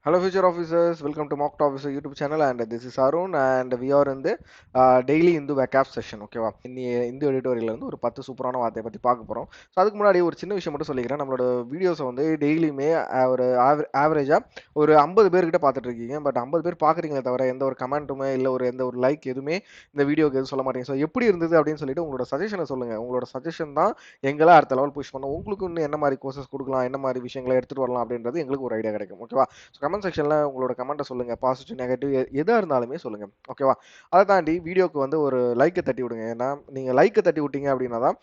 Hello, future officers. Welcome to Mock Officer YouTube channel, and this is Arun, and we are in the daily Hindu backup session. ஓகேவா இன்னி Hindu editorial வந்து ஒரு 10 சூப்பரான வார்த்தையை பற்றி பார்க்க போகிறோம். ஸோ அதுக்கு முன்னாடி ஒரு சின்ன விஷயம் மட்டும் சொல்லிக்கிறேன். நம்மளோட வீடியோஸை வந்து டெய்லியுமே ஒரு ஆவரேஜாக ஒரு 50 பேர்கிட்ட பார்த்துட்டு இருக்கீங்க. பட் 50 பேர் பார்க்குறீங்களே தவிர எந்த ஒரு கமெண்ட்டுமே இல்லை எந்த ஒரு லைக் எதுவுமே இந்த வீடியோக்கு எதுவும் சொல்ல மாட்டீங்க. ஸோ எப்படி இருந்தது அப்படின்னு சொல்லிட்டு உங்களோட சஜஷனை சொல்லுங்கள். உங்களோட சஜஷன் தான் எங்களை அடுத்த லெவல் புஷ் பண்ணோம். உங்களுக்கு இன்னும் என்ன மாதிரி கோர்சஸ் கொடுக்கலாம், என்ன மாதிரி விஷயங்களை எடுத்துகிட்டு வரலாம் அப்படின்றது எங்களுக்கு ஒரு ஐடியா கிடைக்கும். ஓகேவா? ஸோ கமெண்ட் செக்ஷனில் உங்களோட கமெண்ட்டை சொல்லுங்கள். பாசிட்டிவ் நெகட்டிவ் எதாக இருந்தாலுமே சொல்லுங்கள். ஓகேவா? அதை தாண்டி வீடியோக்கு வந்து ஒரு லைக்கை தட்டி விடுங்க. ஏன்னா நீங்கள் லைக்கை தட்டி விட்டீங்க அப்படின்னா தான்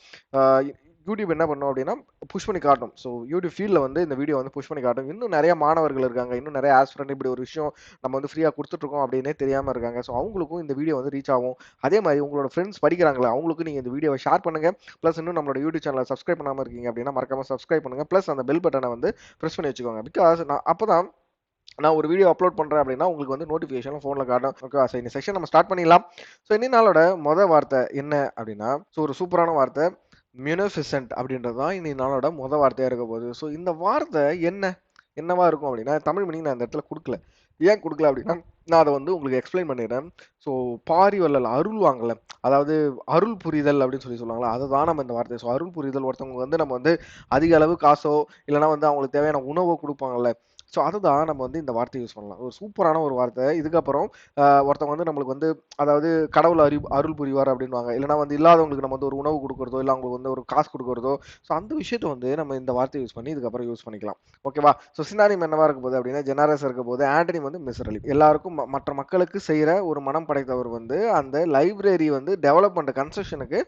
யூடியூப் என்ன பண்ணும் அப்படின்னா புஷ் பண்ணி காட்டும். ஸோ யூடியூப் ஃபீல்டில் வந்து இந்த வீடியோ வந்து புஷ் பண்ணி காட்டும். இன்னும் நிறைய மாணவர்கள் இருக்காங்க, இன்னும் நிறைய ஆஸ்பிரண்ட் இப்படி ஒரு விஷயம் நம்ம வந்து ஃப்ரீயாக கொடுத்துட்ருக்கோம் அப்படின்னே தெரியாமல் இருக்காங்க. ஸோ அவங்களுக்கும் இந்த வீடியோ வந்து ரீச் ஆகும். அதே மாதிரி உங்களோட ஃப்ரெண்ட்ஸ் படிக்கிறாங்களா அவங்களுக்கும் நீங்கள் இந்த வீடியோவை ஷேர் பண்ணுங்கள். ப்ளஸ் இன்னும் நம்மளோட யூடியூப் சேனலை சப்ஸ்கிரைப் பண்ணாமல் இருக்கீங்க அப்படின்னா மறக்காமல் சப்ஸ்கிரைப் பண்ணுங்கள். ப்ளஸ் அந்த பெல் பட்டனை வந்து ப்ரெஸ் பண்ணி வச்சுக்கோங்க. பிகாஸ் நான் ஒரு வீடியோ அப்லோட் பண்ணுறேன் அப்படின்னா உங்களுக்கு வந்து நோட்டிஃபிகேஷன் ஃபோனில் காட்டும். ஓகேவா? ஸோ இந்த செக்ஷன் நம்ம ஸ்டார்ட் பண்ணிடலாம். ஸோ இன்னி நாளோட வார்த்தை என்ன அப்படின்னா, ஸோ ஒரு சூப்பரான வார்த்தை மியூனிஃபிசன்ட் அப்படின்றது தான் இன்னி நாளோட வார்த்தையாக இருக்க போகுது. ஸோ இந்த வார்த்தை என்னவா இருக்கும் அப்படின்னா, தமிழ் மீனிங் நான் இந்த இடத்துல கொடுக்கல. ஏன் கொடுக்கல அப்படின்னா, நான் அதை வந்து உங்களுக்கு எக்ஸ்பிளைன் பண்ணிடுறேன். ஸோ பாரி வள்ளல் அருள் வாங்கல, அதாவது அருள் புரிதல் அப்படின்னு சொல்லுவாங்களா, அதை தான் நம்ம இந்த வார்த்தை. ஸோ அருள் புரிதல், ஒருத்தவங்க வந்து நம்ம வந்து அதிக அளவு காசோ இல்லைனா வந்து அவங்களுக்கு தேவையான உணவோ கொடுப்பாங்கல்ல, ஸோ அதுதான் நம்ம வந்து இந்த வார்த்தையை யூஸ் பண்ணலாம். ஒரு சூப்பரான ஒரு வார்த்தை. இதுக்கப்புறம் ஒருத்தவங்க வந்து நம்மளுக்கு வந்து அதாவது கடவுள் அருள் புரிவார் அப்படின்வாங்க. இல்லைனா வந்து இல்லாதவங்களுக்கு நம்ம வந்து ஒரு உணவு கொடுக்குறதோ இல்லை அவங்களுக்கு வந்து ஒரு காசு கொடுக்குறதோ, ஸோ அந்த விஷயத்தை வந்து நம்ம இந்த வார்த்தையை யூஸ் பண்ணி இதுக்கப்புறம் யூஸ் பண்ணிக்கலாம். ஓகேவா? ஸோ சினானிம் என்னவா இருக்க போகுது அப்படின்னா, ஜெனாரஸ் இருக்க போது, ஆண்டனி வந்து மிஸ்ரலி. எல்லாருக்கும் மற்ற மக்களுக்கு செய்கிற ஒரு மனம் படைத்தவர் வந்து அந்த லைப்ரரி வந்து டெவலப்மெண்ட் கன்ஸ்ட்ரக்ஷனுக்கு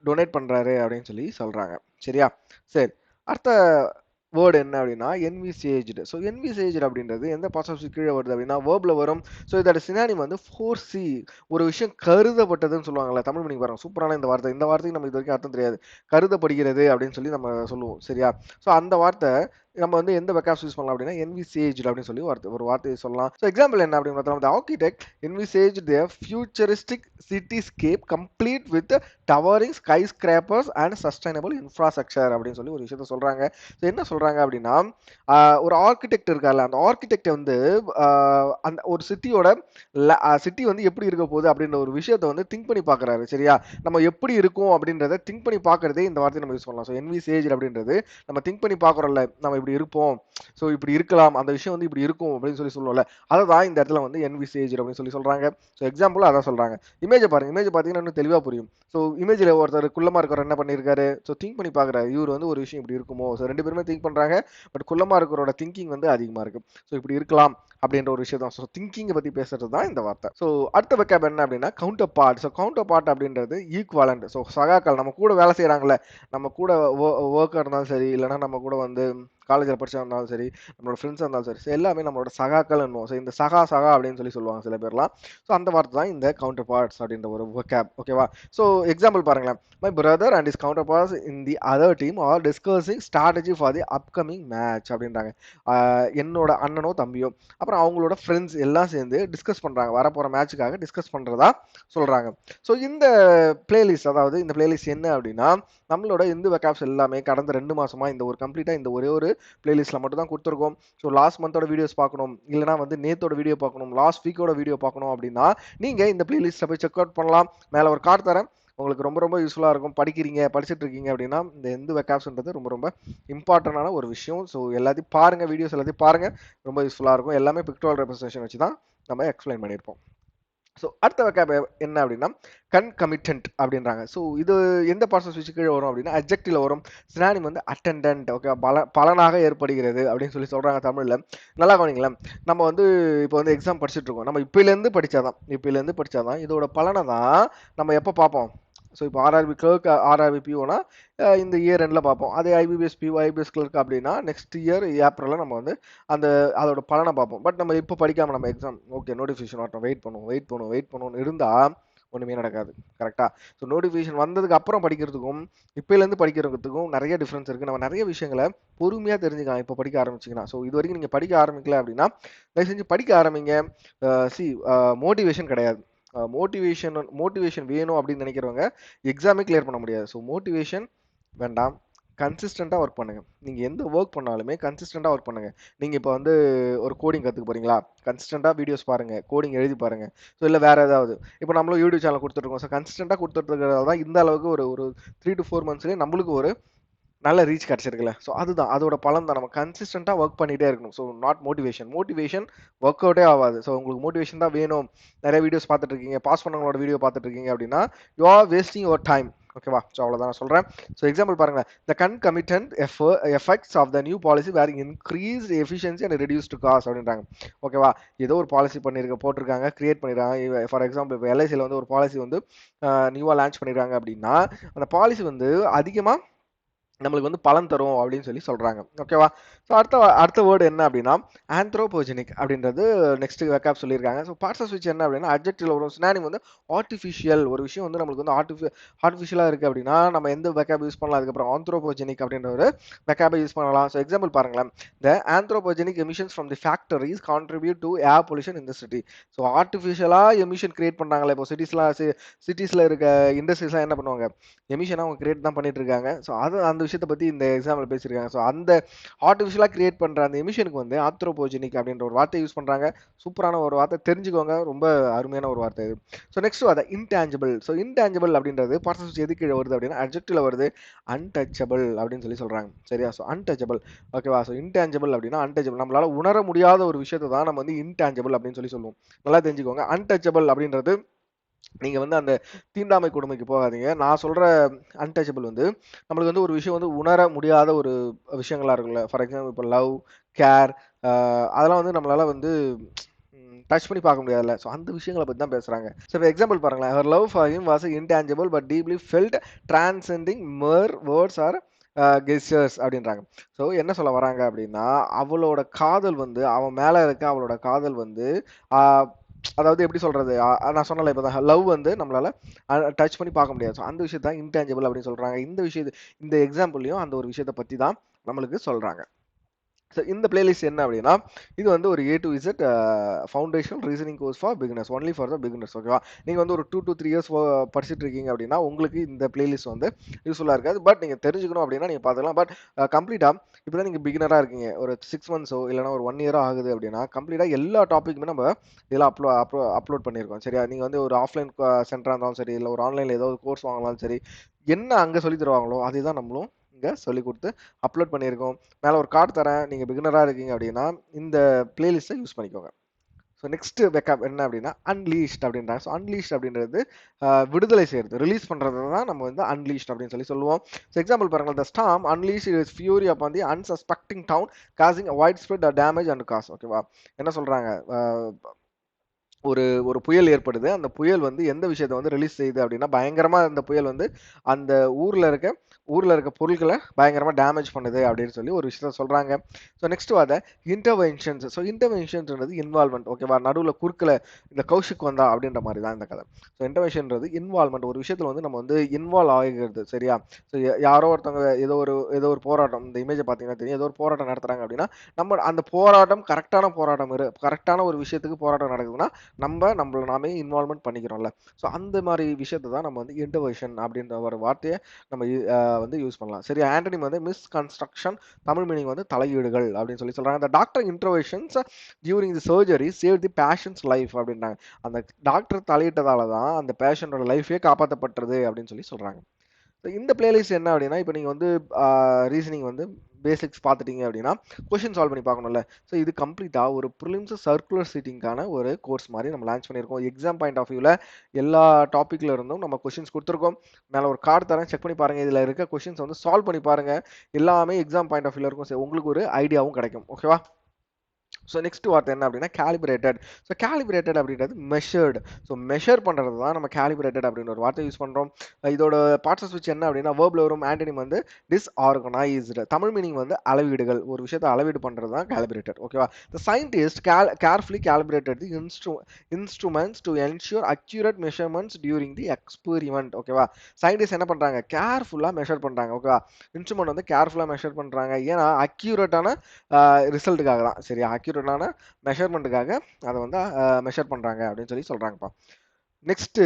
டொனேட் பண்ணுறாரு அப்படின்னு சொல்கிறாங்க. சரியா? சரி, அடுத்த வேர்டு என்ன அப்படின்னா என்விசேஜ்டு. ஸோ என்விசேஜ்டு அப்படின்றது எந்த பாசிட்டிவ் கீழே வருது அப்படின்னா வேர்பில் வரும். ஸோ இதோட சினானிம் வந்து ஃபோர்சி, ஒரு விஷயம் கருதப்பட்டதுன்னு சொல்லுவாங்கல்ல. தமிழ் மீனிங் பாருங்க, சூப்பரான இந்த வார்த்தை. இந்த வார்த்தைக்கு நம்ம இது வரைக்கும் அர்த்தம் தெரியாது. கருதப்படுகிறது அப்படின்னு சொல்லி நம்ம சொல்லுவோம். சரியா? ஸோ அந்த வார்த்தை நம்ம வந்து எந்த வெக்காப்ஸ் யூஸ் பண்ணலாம் அப்படின்னா என்விசேஜ்டு அப்படின்னு சொல்லி ஒரு வார்த்தையை சொல்லலாம். ஸோ எக்ஸாம்பிள் என்ன அப்படின்னு பார்த்தா, the architect envisaged their futuristic cityscape complete with towering skyscrapers and sustainable infrastructure அப்படின்னு சொல்லி ஒரு விஷயத்த சொல்றாங்க. ஸோ என்ன சொல்றாங்க அப்படின்னா, ஒரு ஆர்கிடெக்ட் இருக்கார்ல, அந்த ஆர்கிடெக்ட் வந்து அந்த ஒரு சிட்டி வந்து எப்படி இருக்க போகுது அப்படின்ற ஒரு விஷயத்த வந்து திங்க் பண்ணி பார்க்குறாரு. சரியா? நம்ம எப்படி இருக்கும் அப்படின்றத திங்க் பண்ணி பார்க்கறதே இந்த வார்த்தையை நம்ம யூஸ் பண்ணலாம். ஸோ என்விசேஜ் அப்படின்றது நம்ம திங்க் பண்ணி பார்க்குறோம்ல, நம்ம இப்படி இருப்போம், ஸோ இப்படி இருக்கலாம், அந்த விஷயம் வந்து இப்படி இருக்கும் அப்படின்னு சொல்லுவோம்ல, அதை தான் இந்த இடத்துல வந்து என்விசேஜ் அப்படின்னு சொல்றாங்க. ஸோ எக்ஸாம்பிள் அதான் சொல்றாங்க. இமேஜை பாருங்க, இமேஜ் பார்த்தீங்கன்னா இன்னும் தெளிவாக புரியும். ஸோ இமேஜில் ஒருத்தர் குள்ளமா இருக்கிறவர் என்ன பண்ணியிருக்காரு, ஸோ திங்க் பண்ணி பார்க்குறாரு, இவர் வந்து ஒரு விஷயம் இப்படி இருக்குமோ. ஸோ ரெண்டு பேருமே திங்க் பண்ணுறாங்க. பட் குள்ளமா இருக்கிறோட திங்கிங் வந்து அதிகமாக இருக்கு. ஸோ இப்படி இருக்கலாம் அப்படின்ற ஒரு விஷயம் தான். ஸோ திங்கிங்கை பற்றி பேசுறது தான் இந்த வார்த்தை. ஸோ அடுத்த வெக்காப் என்ன அப்படின்னா counterpart. So counterpart அப்படின்றது ஈக்குவலண்ட். ஸோ சகாக்கள், நம்ம கூட வேலை செய்கிறாங்களே, நம்ம கூட ஒர்க்காக இருந்தாலும் சரி, இல்லைனா நம்ம கூட வந்து காலேஜில் படிச்சா இருந்தாலும் சரி, நம்மளோட ஃப்ரெண்ட்ஸாக இருந்தாலும் சரி, எல்லாமே நம்மளோட சகாக்கள் என்னுவோம். ஸோ இந்த சகா அப்படின்னு சொல்லுவாங்க சில பேர்லாம். ஸோ அந்த வார்த்தை தான் இந்த கவுண்டர் பார்ட்ஸ் அப்படின்ற ஒரு வெக்காப். ஓகேவா? ஸோ எக்ஸாம்பிள் பாருங்களேன். My brother and is counterparts in the other team are discussing strategy for the upcoming match அப்படின்றாங்க. என்னோட அண்ணனோ தம்பியோ அப்புறம் அவங்களோட ஃப்ரெண்ட்ஸ் எல்லாம் சேர்ந்து டிஸ்கஸ் பண்ணுறாங்க, வரப்போகிற மேட்சுக்காக டிஸ்கஸ் பண்ணுறதா சொல்கிறாங்க. ஸோ இந்த பிளேலிஸ்ட், அதாவது இந்த பிளேலிஸ்ட் என்ன அப்படின்னா, நம்மளோட இந்து வெக்காப்ஸ் எல்லாமே கடந்த 2 மாசமா இந்த ஒரு கம்ப்ளீட்டாக இந்த ஒரே ஒரு பிளேலிஸ்ட்டில் மட்டும் தான் கொடுத்துருக்கோம். ஸோ லாஸ்ட் மந்தோட வீடியோஸ் பார்க்கணும், இல்லைனா வந்து நேத்தோட வீடியோ பார்க்கணும், லாஸ்ட் வீக்கோட வீடியோ பார்க்கணும் அப்படின்னா நீங்கள் இந்த பிளேலிஸ்ட்டில் போய் செக் அவுட் பண்ணலாம். மேலே ஒரு கார்டு தரேன், உங்களுக்கு ரொம்ப ரொம்ப யூஸ்ஃபுல்லாக இருக்கும். படிச்சுட்டு இருக்கீங்க அப்படின்னா இந்த இந்து வெக்காப்ஸ்ன்றது ரொம்ப ரொம்ப இம்பார்ட்டண்டான ஒரு விஷயம். ஸோ எல்லாத்தையும் பாருங்கள், வீடியோஸ் எல்லாத்தையும் பாருங்கள், ரொம்ப யூஸ்ஃபுல்லாக இருக்கும். எல்லாமே பிக்டோரியல் ரெப்ரசன்டேஷன் வச்சு தான் நம்ம எக்ஸ்பிளைன் பண்ணியிருப்போம். ஸோ அடுத்த வெக்காப் என்ன அப்படின்னா கன்கமிட்டன்ட் அப்படின்றாங்க. ஸோ இது எந்த பார்ட்ஸ் ஆஃப் ஸ்பீச் கீழே வரும் அப்படின்னா அட்ஜெக்டிவ்ல வரும். சினானிம் வந்து அட்டெண்டன்ட். ஓகே, பலனாக ஏற்படுகிறது அப்படின்னு சொல்றாங்க தமிழில். நல்லா கவனிங்களேன். நம்ம வந்து இப்போ வந்து எக்ஸாம் படிச்சுட்டு இருக்கோம். நம்ம இப்போலேருந்து படித்தாதான் இதோட பலனை தான் நம்ம எப்போ பார்ப்போம். ஸோ இப்போ ஆர்ஆர்பி கிளர்க், ஆர்ஆர்பி பிஓனா இந்த இயர் எண்டில் பார்ப்போம். அதே ஐபிபிஎஸ் பிஓ, ஐபிஎஸ் கிளர்க் அப்படின்னா நெக்ஸ்ட் இயர் ஏப்ரலில் நம்ம வந்து அதோட பலனை பார்ப்போம். பட் நம்ம இப்போ படிக்காமல் நம்ம எக்ஸாம் ஓகே நோட்டிஃபிகேஷன் வரட்டும், வெயிட் பண்ணுவோம்னு இருந்தால் ஒன்றுமே நடக்காது. கரெக்டாக? ஸோ நோட்டிஃபிகேஷன் வந்ததுக்கு அப்புறம் படிக்கிறதுக்கும் இப்போலேருந்து படிக்கிறதுக்கும் நிறைய டிஃப்ரென்ஸ் இருக்குது. நம்ம நிறைய விஷயங்களை பொறுமையாக தெரிஞ்சுக்கலாம் இப்போ படிக்க ஆரம்பிச்சிங்கன்னா. ஸோ இது வரைக்கும் நீங்கள் படிக்க ஆரம்பிக்கல அப்படின்னா தயவு செஞ்சு படிக்க ஆரம்பிங்க. மோட்டிவேஷன் கிடையாது. மோட்டிவேஷன் வேணும் அப்படின்னு நினைக்கிறவங்க எக்ஸாமே கிளியர் பண்ண முடியாது. ஸோ மோட்டிவேஷன் வேண்டாம், கன்சிஸ்டண்டா ஒர்க் பண்ணுங்க. நீங்க எந்த ஒர்க் பண்ணாலுமே கன்சிஸ்டண்டா ஒர்க் பண்ணுங்க. நீங்க இப்ப வந்து ஒரு கோடிங் கத்துக்க போறீங்களா? கன்சிஸ்டண்டா வீடியோஸ் பாருங்க. கோடிங் எழுதி பாருங்க. ஸோ இல்ல வேற ஏதாவது. இப்ப நம்மளும் யூடியூப் சேனல் குடுத்துட்டுருக்கோம். ஸோ கன்சிஸ்டண்டா குடுத்துட்டு இருக்கிறதால தான் இந்த அளவுக்கு ஒரு ஒரு 3 to 4 மந்த்ஸ்லயே நம்மளுக்கு ஒரு நல்ல ரீச் கிடைச்சிருக்குல்ல. ஸோ அதுதான். அதோட பலன் தான். நம்ம கன்சிஸ்டன்ட்டா ஒர்க் பண்ணிட்டே இருக்கணும். So not motivation. Motivation work அவுட்டே ஆவாது. ஸோ உங்களுக்கு மோட்டிவேஷன் தான் வேணும். நெறைய வீடியோஸ் பார்த்துட்டு இருக்கீங்க. பாஸ் பண்ணவங்களோட வீடியோ பார்த்துட்டு இருக்கீங்க அப்படின்னா, you are wasting your time. ஓகேவா? ஸோ அவ்வளோதான் நான் சொல்றேன். ஸோ எக்ஸாம்பிள் பாருங்க. The concomitant effects of the new policy were increased efficiency and reduced cost அப்படின்றாங்க. ஓகேவா? ஏதோ ஒரு பாலிசி போட்டிருக்காங்க, கிரியேட் பண்ணிருக்காங்க. ஃபார் எக்ஸாம்பிள் இப்போ எல்ஐசியில் வந்து ஒரு பாலிசி வந்து நியூவா லான்ச் பண்ணிருக்காங்க அப்படின்னா, அந்த பாலிசி வந்து அதிகமா நம்மளுக்கு வந்து பலன் தரும் அப்படின்னு சொல்லி சொல்றாங்க. ஓகேவா? ஸோ அடுத்த அடுத்த வேர்டு என்ன அப்படின்னா ஆந்த்ரோபோஜெனிக் அப்படின்றது நெக்ஸ்ட் வெக்காப் சொல்லியிருக்காங்க. ஸோ பார்ட்ஸ் ஆஃப் ஸ்பீச் என்ன அப்படின்னா அட்ஜெக்டிவ்ல ஒரு சினானிம் வந்து ஆர்டிஃபிஷியல். ஒரு விஷயம் வந்து நம்மளுக்கு வந்து ஆர்டிஃபிஷியலாக இருக்கு அப்படின்னா நம்ம எந்த வெக்காப் யூஸ் பண்ணலாம்? அதுக்கப்புறம் ஆந்த்ரோபோஜெனிக் அப்படின்ற ஒரு வெக்காபை யூஸ் பண்ணலாம். ஸோ எக்ஸாம்பிள் பாருங்களேன். The anthropogenic emissions from the factories contribute to air pollution in the city. So ஆர்டிஃபிஷியலாக எமிஷன் கிரியேட் பண்ணாங்களே இப்போ சிட்டிஸ்ல இருக்க இண்டஸ்ட்ரீஸ்லாம் என்ன பண்ணுவாங்க? எமிஷனா அவங்க கிரியேட் தான் பண்ணிட்டு இருக்காங்க. ஸோ அது அந்த விஷயத்த பத்தி இந்த எக்ஸாம்பிள் பேசியிருக்காங்க. ஸோ அந்த ஆர்டிஃபிஷியலா கிரியேட் பண்ற அந்த எமிஷனுக்கு வந்து ஆந்த்ரோபோஜெனிக் அப்படின்ற ஒரு வார்த்தை யூஸ் பண்றாங்க. சூப்பரான ஒரு வார்த்தை, தெரிஞ்சுக்கோங்க. ரொம்ப அருமையான ஒரு வார்த்தை இது. ஸோ நெக்ஸ்ட் வார்த்தை இன்டான்ஜிபிள். ஸோ இன்டான்ஜிபிள் அப்படின்றது பார்ட்ஸ் எது கீழே வருது அப்படின்னா அட்ஜெக்டிவ்ல வருது. அன்டச்சபிள் அப்படின்னு சொல்லி சொல்றாங்க. சரியா? So untouchable. ஓகேவா? ஸோ இன்டான்ஜிபிள் அப்படின்னா அன்டச்சபிள். நம்மளால உணர முடியாத ஒரு விஷயத்தை தான் நம்ம வந்து இன்டான்ஜிபிள் அப்படின்னு சொல்லி சொல்லுவோம். நல்லா தெரிஞ்சுக்கோங்க. அன்டச்சபிள் அப்படின்றது நீங்க வந்து அந்த தீண்டாமை கொடுமைக்கு போகாதீங்க. நான் சொல்ற அன்டச்சபிள் வந்து நம்மளுக்கு வந்து ஒரு விஷயம் வந்து உணர முடியாத ஒரு விஷயங்களா இருக்கும்ல. ஃபார் எக்ஸாம்பிள் இப்போ லவ், கேர், அதெல்லாம் வந்து நம்மளால வந்து டச் பண்ணி பார்க்க முடியாதுல்ல. ஸோ அந்த விஷயங்கள பத்தி தான் பேசுறாங்க. ஸோ இப்போ எக்ஸாம்பிள் பாருங்களேன். Her love for him was intangible but deeply felt transcending Meir words R gestures அப்படின்றாங்க. ஸோ என்ன சொல்ல வராங்க அப்படின்னா, அவளோட காதல் வந்து அவன் மேல இருக்க அவளோட காதல் வந்து ஆ அதாவது எப்படி சொல்றது? நான் சொன்னேன்ல இப்பதான் லவ் வந்து நம்மளால டச் பண்ணி பார்க்க முடியாது. ஸோ அந்த விஷயத்த தான் இன்டான்ஜிபிள் அப்படின்னு சொல்றாங்க. இந்த எக்ஸாம்பிள்லயும் அந்த ஒரு விஷயத்த பத்தி தான் நம்மளுக்கு சொல்றாங்க. ஸோ இந்த பிளேலிஸ்ட் என்ன அப்படின்னா, இது வந்து ஒரு A to Z foundational reasoning course for beginners. Only for the beginners. ஓகேவா? நீங்க வந்து ஒரு 2 to 3 இயர்ஸ் படிச்சுட்டு இருக்கீங்க அப்படின்னா, உங்களுக்கு இந்த பிளேலிஸ்ட் வந்து யூஸ்ஃபுல்லா இருக்காது. பட் நீங்க தெரிஞ்சுக்கணும் அப்படின்னா நீங்க பார்த்துக்கலாம். பட் கம்ப்ளீட்டா இப்பதான் நீங்க பிகினரா இருக்கீங்க. ஒரு 6 மந்த்ஸோ இல்லைன்னா ஒரு 1 இயரோ ஆகுது அப்படின்னா, கம்ப்ளீட்டா எல்லா டாபிக்குமே நம்ம இதெல்லாம் அப்லோட் பண்ணியிருக்கோம். சரியா? நீங்க வந்து ஒரு ஆஃப்லைன் சென்டரா இருந்தாலும் சரி, இல்ல ஒரு ஆன்லைன்ல ஏதாவது கோர்ஸ் வாங்கினாலும் சரி, என்ன அங்க சொல்லி தருவாங்களோ, அதே தான் நம்மளும் இங்க சொல்லிக் குடுத்து அப்லோட் பண்ணியிருக்கோம். மேல ஒரு கார்டு தரேன். நீங்க பிகினரா இருக்கீங்க அப்படின்னா, இந்த பிளேலிஸ்ட்ட யூஸ் பண்ணிக்கோங்க. ஸோ நெக்ஸ்ட் பேக்கப் என்ன அப்படின்னா, அன்லீஷ்ட் அப்படின்றாங்க. ஸோ அன்லீஷ்ட் அப்படின்றது விடுதலை செய்றது, ரிலீஸ் பண்றது தான் நம்ம வந்து அன்லீஷ்ட் அப்படின்னு சொல்லி சொல்லுவோம். ஸோ எக்ஸாம்பிள் பாருங்க. The storm unleashed its fury upon the unsuspecting town causing widespread damage and chaos. ஓகேவா? என்ன சொல்றாங்க? ஒரு ஒரு புயல் ஏற்படுது. அந்த புயல் வந்து எந்த விஷயத்த வந்து ரிலீஸ் செய்யுது அப்படின்னா, பயங்கரமா அந்த புயல் வந்து அந்த ஊர்ல இருக்க ஊர்ல இருக்க பொருட்கள பயங்கரமா டேமேஜ் பண்ணுது அப்படின்னு சொல்லி ஒரு விஷயத்த சொல்றாங்க. So next interventions. ஸோ இன்டர்வென்ஷன்ஸ்ன்றது இன்வால்வ்மென்ட். ஓகேவா? நடுவுல குறுக்குல இந்த கௌஷிக் வந்தா அப்படின்ற மாரி தான் இந்த கதை. ஸோ இன்டர்வென்ஷன்றது இன்வால்வ்மென்ட். ஒரு விஷயத்துல வந்து நம்ம வந்து இன்வால்வ் ஆகிறது. சரியா? ஸோ யாரோ ஒருத்தவங்க ஏதோ ஒரு போராட்டம். இந்த இமேஜ பார்த்தீங்கன்னா தெரியும். ஏதோ ஒரு போராட்டம் நடத்துறாங்க அப்படின்னா, நம்ம அந்த போராட்டம் கரெக்ட்டான போராட்டம் கரெக்ட்டான ஒரு விஷயத்துக்கு போராட்டம் நடக்குதுன்னா, நம்மள நாமே இன்வால்வ்மென்ட் பண்ணிக்கிறோம்ல. ஸோ அந்த மாரி விஷயத்த தான் நம்ம வந்து இன்டர்வர்ஷன் அப்படின்ற ஒரு வார்த்தைய நம்ம வந்து யூஸ் பண்ணலாம். சரியா? ஆன்டனிம் வந்து மிஸ்கன்ஸ்ட்ரக்ஷன், தமிழ் மீனிங் வந்து தலையீடுகள் அப்படின்னு சொல்லி சொல்றாங்க. அந்த doctor interventions during the surgery save the patients life அப்படின்றாங்க. அந்த டாக்டர் தலையிட்டதால தான் அந்த பேஷண்டோட லைஃபே காப்பாத்தப்பட்டது அப்படின்னு சொல்லி சொல்றாங்க. இந்த பிளேலிஸ்ட் என்ன அப்படின்னா, இப்போ நீங்க வந்து ரீசனிங் வந்து பேசிக்ஸ் பார்த்துட்டீங்க அப்படின்னா, கொஸ்டின் சால்வ் பண்ணி பார்க்கணும்ல. ஸோ இது கம்ப்ளீட்டா ஒரு பிரிலிம்ஸ் சர்க்குலர் சீட்டிங்கான ஒரு கோர்ஸ் மாரி நம்ம லான்ச் பண்ணியிருக்கோம். எக்ஸாம் பாயிண்ட் ஆஃப் வியூல எல்லா டாபிக்ல இருந்தும் நம்ம கொஸ்டின்ஸ் குடுத்துருக்கோம். மேல ஒரு கார்டு தரேன். செக் பண்ணி பாருங்க. இதுல இருக்க கொஸ்டின்ஸ் வந்து சால்வ் பண்ணி பாருங்க. எல்லாமே எக்ஸாம் பாயிண்ட் ஆஃப் வியூல இருக்கும். உங்களுக்கு ஒரு ஐடியாவும் கிடைக்கும். ஓகேவா? ஸோ நெக்ஸ்ட் வார்த்தை என்ன அப்படின்னா கேலிபிரேட்டட். ஸோ கேலிபிரேட்டட் அப்படின்றது மெஷர்டு. ஸோ மெஷர் பண்ணுறது தான் நம்ம கேலிபிரேட்டட் அப்படின்னு ஒரு வார்த்தை யூஸ் பண்ணுறோம். இதோட பார்ட்ஸ் ஆஃப் ஸ்பீச் என்ன அப்படின்னா வேர்ப்ல வரும் ஆன்டனிம் வந்து டிஸ்ஆர்கனைஸ்டு. தமிழ் மீனிங் வந்து அளவீடுகள். ஒரு விஷயத்தை அளவீடு பண்ணுறது தான் கேலிபிரேட்டட். ஓகேவா? த scientist carefully calibrated the instruments to ensure accurate measurements during the experiment. ஓகேவா? சயின்டிஸ்ட் என்ன பண்ணுறாங்க? கேர்ஃபுல்லாக மெஷர் பண்ணுறாங்க. ஓகேவா? இன்ஸ்ட்ருமெண்ட் வந்து கேர்ஃபுல்லாக மெஷர் பண்ணுறாங்க. ஏன்னா அக்யூரேட்டான ரிசல்ட்டுக்காக தான். சரியா? அக்யூரேட்டான மெஷர்மெண்ட்டுக்காக அத வந்து மெஷர் பண்றாங்க அப்படின்னு சொல்லி சொல்றாங்கப்பா. நெக்ஸ்ட்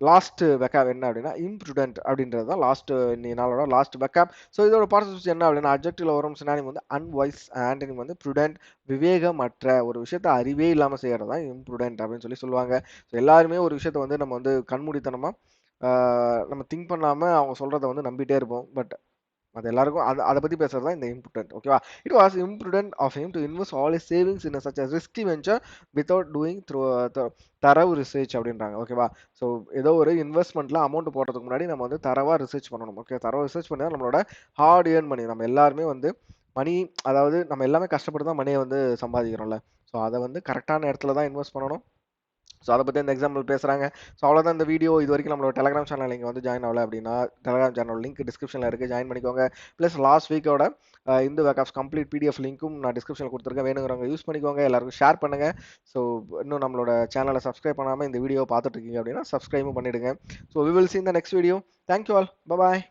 லாஸ்ட் பெக்காப் என்ன அப்படின்னா இம்ப்ரூடென்ட் அப்படின்றது தான் நாளோட லாஸ்ட் பெக்காப். ஸோ இதோட பார்ட்ஸ் என்ன அப்படின்னா அட்ஜெக்டிவ்ல வரும் சினானிம் வந்து அன்வைஸ், ஆண்டனிம் வந்து ப்ருடென்ட், விவேகமற்ற, ஒரு விஷயத்த அறிவே இல்லாமல் செய்யறது தான் இம்ப்ரூடென்ட் அப்படின்னு சொல்லுவாங்க. ஸோ எல்லாருமே ஒரு விஷயத்த வந்து நம்ம வந்து கண்மூடித்தனமா நம்ம திங்க் பண்ணாம அவங்க சொல்றத வந்து நம்பிட்டே இருப்போம். பட் அது எல்லாருக்கும் அதை பத்தி பேசுறது தான் இந்த இம்ப்ரூடென்ட். ஓகேவா? It was imprudent of him to invest all his savings in such a risky venture without doing thorough research அப்படின்றாங்க. ஓகேவா? ஸோ ஏதோ ஒரு இன்வெஸ்ட்மெண்ட்ல அமௌண்ட் போடுறதுக்கு முன்னாடி நம்ம வந்து தரவா ரிசர்ச் பண்ணணும். ஓகே, தரவா ரிசர்ச் பண்ணா நம்மளோட ஹார்ட் ஏர்ன் மணி, நம்ம எல்லாருமே வந்து மணி, அதாவது நம்ம எல்லாமே கஷ்டப்பட்டு தான் மணியை வந்து சம்பாதிக்கிறோம்ல. ஸோ அதை வந்து கரெக்டான இடத்துல தான் இன்வெஸ்ட் பண்ணணும். ஸோ அதை பற்றி இந்த எக்ஸாம்பிள் பேசுகிறாங்க. ஸோ அவ்வளோதான் இந்த வீடியோ. இது வரைக்கும் நம்மளோட டெலிகிராம் சேனல் நீங்கள் வந்து ஜாயின் ஆகல அப்படின்னா டெலிகிராம் சேனல் லிங்க் டிஸ்கிரிப்ஷனில் இருக்குது, ஜாயின் பண்ணிக்கோங்க. ப்ளஸ் லாஸ்ட் வீக்கோட இந்த வேக்காப்ஸ் கம்ப்ளீட் பிடிஎஃப் லிங்க்கும் நான் டிஸ்கிரிப்ஷனில் கொடுத்துருக்கேன், வேணுங்கிறவங்க யூஸ் பண்ணிக்கோங்க. எல்லாருக்கும் ஷேர் பண்ணுங்கள். ஸோ இன்னும் நம்மளோட சேனலை சப்ஸ்கிரைப் பண்ணாமல் இந்த வீடியோ பார்த்துட்டு இருக்கீங்க அப்படின்னா சப்ஸ்கிரைபும் பண்ணிவிடுங்க. So we will see in the next video. Thank you all. By.